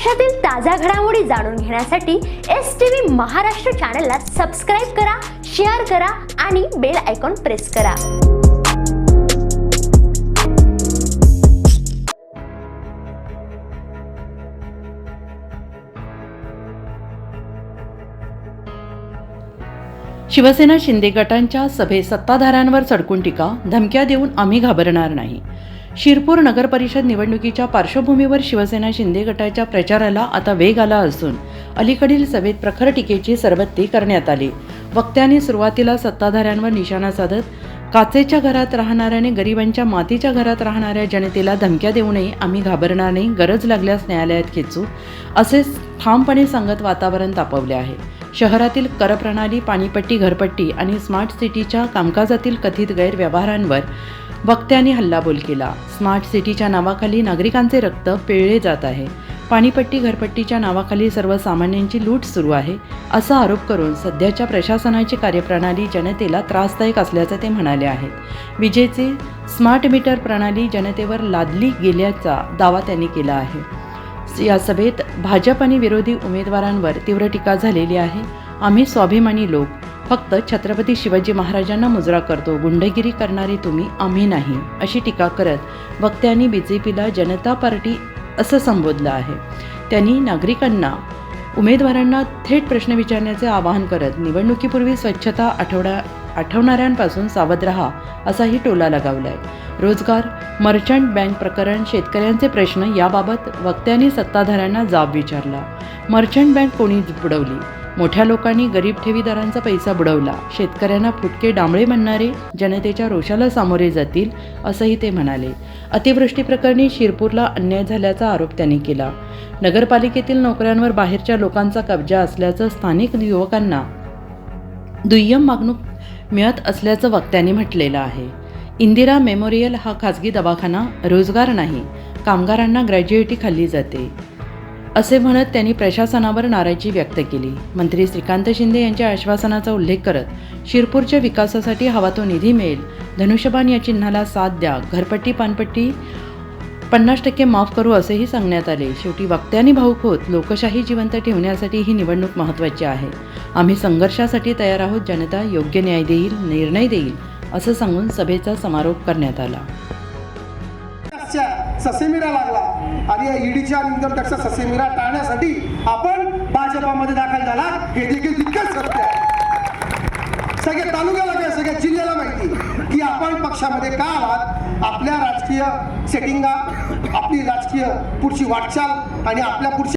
महाराष्ट्रातील ताज्या घडामोडी जाणून घेण्यासाठी STV महाराष्ट्र चॅनलला सबस्क्राइब करा, शेअर करा आणि बेल आयकॉन प्रेस करा। शिवसेना शिंदे गटांच्या सभेत सत्ताधाऱ्यांवर सडकून टीका, धमक्या देऊन आम्ही घाबरणार नाही। शिरपूर नगर परिषद निवडणुकीच्या पार्श्वभूमीवर शिवसेना शिंदे गटाच्या प्रचाराला आता वेग आला असून अलीकडील सभेत प्रखर टीकेची सरबत्ती करण्यात आली। वक्त्यांनी सुरुवातीला सत्ताधाऱ्यांवर निशाणा साधत काचेच्या घरात राहणाऱ्याने गरिबांच्या मातीच्या घरात राहणाऱ्या जनतेला धमक्या देऊनही आम्ही घाबरणार नाही, गरज लागल्यास न्यायालयात खेचू असे ठामपणे सांगत वातावरण तापवले आहे। शहरातील करप्रणाली, पाणीपट्टी, घरपट्टी आणि स्मार्ट सिटीच्या कामकाजातील कथित गैरव्यवहारांवर वक्त्यांनी हल्लाबोल केला। स्मार्ट सिटीच्या नावाखाली नागरिकांचे रक्त पिळले जात आहे। पाणीपट्टी, घरपट्टीच्या नावाखाली सर्वसामान्यांची लूट सुरू आहे असा आरोप करून सध्याच्या प्रशासनाची कार्यप्रणाली जनतेला त्रासदायक असल्याचं ते म्हणाले आहेत। विजेचे स्मार्ट मीटर प्रणाली जनतेवर लादली गेल्याचा दावा त्यांनी केला आहे। या सभेत भाजप आणि विरोधी उमेदवारांवर तीव्र टीका झालेली आहे। आम्ही स्वाभिमानी लोक, फक्त छत्रपती शिवाजी महाराजांना मुजरा करतो, गुंडगिरी करणारी तुम्ही, आम्ही नाही अशी टीका करत वक्त्यांनी BJPला जनता पार्टी असं संबोधलं आहे। त्यांनी नागरिकांना, उमेदवारांना थेट प्रश्न विचारण्याचे आवाहन करत निवडणुकीपूर्वी स्वच्छता आठवणाऱ्यांपासून सावध रहा असाही टोला लगावलाय। रोजगार, मर्चंट बँक प्रकरण, शेतकऱ्यांचे प्रश्न याबाबत वक्त्यांनी सत्ताधाऱ्यांना जाब विचारला। मर्चंट बँक कोणी बुडवली? मोठ्या लोकांनी गरीब ठेवीदारांचा पैसा बुडवला। शेतकऱ्यांना फुटके डांबळे म्हणणारे जनतेच्या रोषाला सामोरे जातील असंही ते म्हणाले। अतिवृष्टी प्रकरणी शिरपूरला अन्याय झाल्याचा आरोप त्यांनी केला। नगरपालिकेतील नोकऱ्यांवर बाहेरच्या लोकांचा कब्जा असल्याचं, स्थानिक युवकांना दुय्यम वागणूक मिळत असल्याचं वक्त्यांनी म्हटलेलं आहे। इंदिरा मेमोरियल हा खाजगी दवाखाना, रोजगार नाही, कामगारांना ग्रॅज्युएटी खाल्ली जाते असे म्हणत त्यांनी प्रशासनावर नाराजी व्यक्त केली। मंत्री श्रीकांत शिंदे यांच्या आश्वासनाचा उल्लेख करत शिरपूरच्या विकासासाठी हवा तो निधी मिळेल, धनुष्यबाण या चिन्हाला साथ द्या, घरपट्टी पानपट्टी 50% माफ करू असेही सांगण्यात आले। शेवटी वक्त्यांनी भाऊक होत लोकशाही जिवंत ठेवण्यासाठी ही निवडणूक महत्त्वाची आहे। आम्ही संघर्षासाठी तयार आहोत, जनता योग्य न्याय देईल, निर्णय देईल असं सांगून सभेचा समारोप करण्यात आला। ससेमिरा लागला आणि या ईडीच्या इन्कमटॅक्सचा ससेमिरा टाळण्यासाठी आपण भाजपामध्ये दाखल झाला, हे देखील तितकंच सत्य आहे। सगळ्या तालुक्याला काय, सगळ्या जिल्ह्याला माहिती की आपण पक्षामध्ये का आहात, आपल्या राजकीय सेटिंगा, आपली राजकीय पुढची वाटचाल आणि आपल्या पुढची